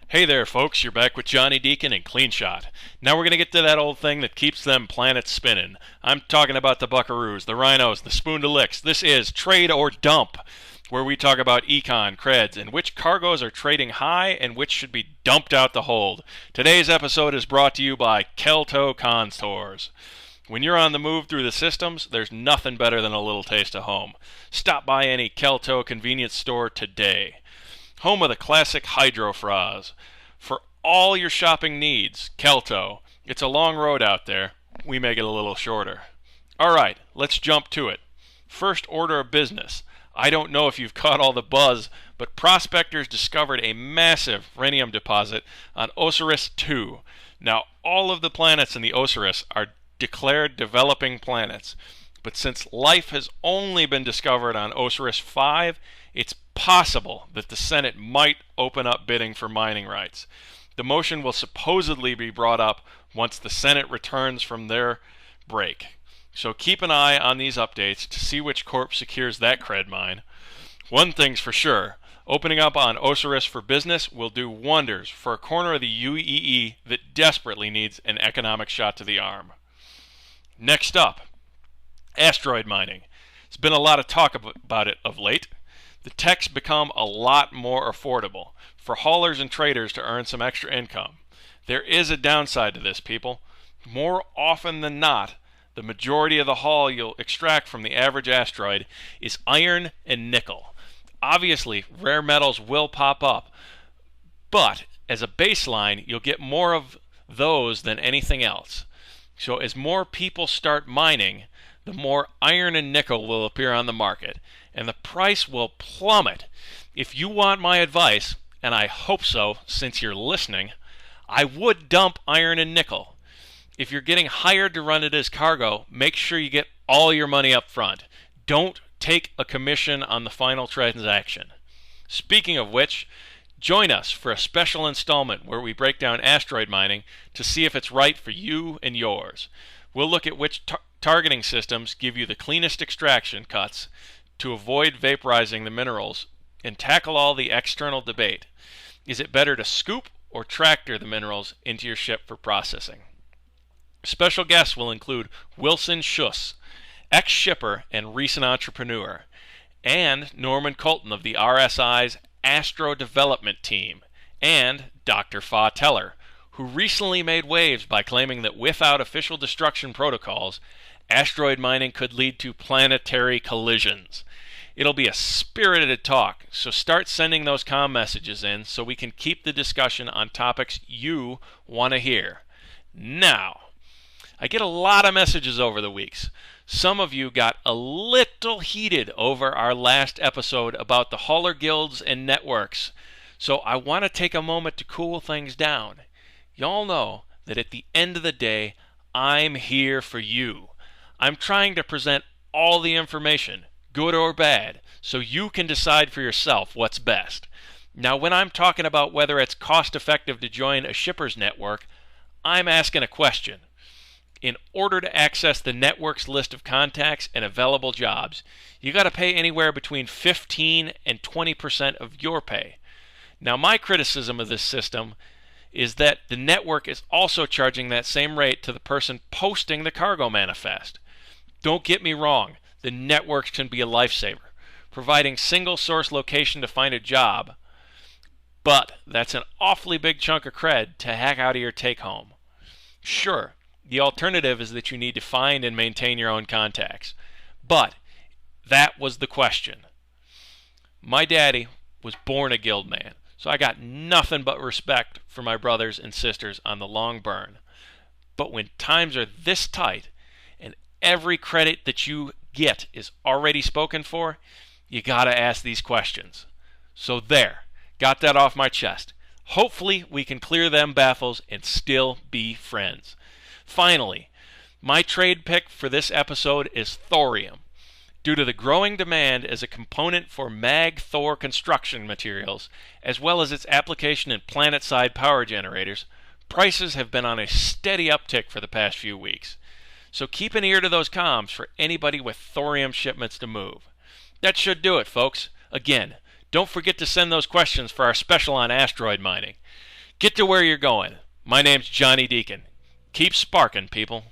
Hey there, folks. You're back with Johnny Deacon and Clean Shot. Now we're going to get to that old thing that keeps them planets spinning. I'm talking about the buckaroos, the rhinos, the spoon to licks. This is Trade or Dump, where we talk about econ, creds, and which cargoes are trading high and which should be dumped out the hold. Today's episode is brought to you by Kelto Contours. When you're on the move through the systems, there's nothing better than a little taste of home. Stop by any Kelto convenience store today. Home of the classic Hydrofras. For all your shopping needs, Kelto. It's a long road out there. We make it a little shorter. Alright, let's jump to it. First order of business. I don't know if you've caught all the buzz, but prospectors discovered a massive rhenium deposit on Osiris II. Now, all of the planets in the Osiris are declared developing planets, but since life has only been discovered on Osiris V, it's possible that the Senate might open up bidding for mining rights. The motion will supposedly be brought up once the Senate returns from their break. So keep an eye on these updates to see which corp secures that cred mine. One thing's for sure, opening up on Osiris for business will do wonders for a corner of the UEE that desperately needs an economic shot to the arm. Next up, asteroid mining. There's been a lot of talk about it of late. The tech's become a lot more affordable for haulers and traders to earn some extra income. There is a downside to this, people. More often than not, the majority of the haul you'll extract from the average asteroid is iron and nickel. Obviously, rare metals will pop up, but as a baseline, you'll get more of those than anything else. So as more people start mining, the more iron and nickel will appear on the market, and the price will plummet. If you want my advice, and I hope so since you're listening, I would dump iron and nickel. If you're getting hired to run it as cargo, make sure you get all your money up front. Don't take a commission on the final transaction. Speaking of which, join us for a special installment where we break down asteroid mining to see if it's right for you and yours. We'll look at which targeting systems give you the cleanest extraction cuts to avoid vaporizing the minerals and tackle all the external debate. Is it better to scoop or tractor the minerals into your ship for processing? Special guests will include Wilson Schuss, ex-shipper and recent entrepreneur, and Norman Colton of the RSI's Astro Development Team, and Dr. Fa Teller, who recently made waves by claiming that without official destruction protocols, asteroid mining could lead to planetary collisions. It'll be a spirited talk, so start sending those comm messages in so we can keep the discussion on topics you want to hear. Now, I get a lot of messages over the weeks. Some of you got a little heated over our last episode about the hauler guilds and networks, so I want to take a moment to cool things down. Y'all know that at the end of the day, I'm here for you. I'm trying to present all the information, good or bad, so you can decide for yourself what's best. Now, when I'm talking about whether it's cost-effective to join a shipper's network, I'm asking a question. In order to access the network's list of contacts and available jobs, you got to pay anywhere between 15 and 20% of your pay. Now, my criticism of this system is that the network is also charging that same rate to the person posting the cargo manifest. Don't get me wrong, the networks can be a lifesaver, providing single source location to find a job, but that's an awfully big chunk of cred to hack out of your take home. Sure, the alternative is that you need to find and maintain your own contacts, but that was the question. My daddy was born a guild man, so I got nothing but respect for my brothers and sisters on the long burn. But when times are this tight, and every credit that you get is already spoken for, you gotta ask these questions. So there, got that off my chest. Hopefully we can clear them baffles and still be friends. Finally, my trade pick for this episode is thorium. Due to the growing demand as a component for mag-Thor construction materials, as well as its application in planet-side power generators, prices have been on a steady uptick for the past few weeks. So keep an ear to those comms for anybody with thorium shipments to move. That should do it, folks. Again, don't forget to send those questions for our special on asteroid mining. Get to where you're going. My name's Johnny Deacon. Keep sparking, people.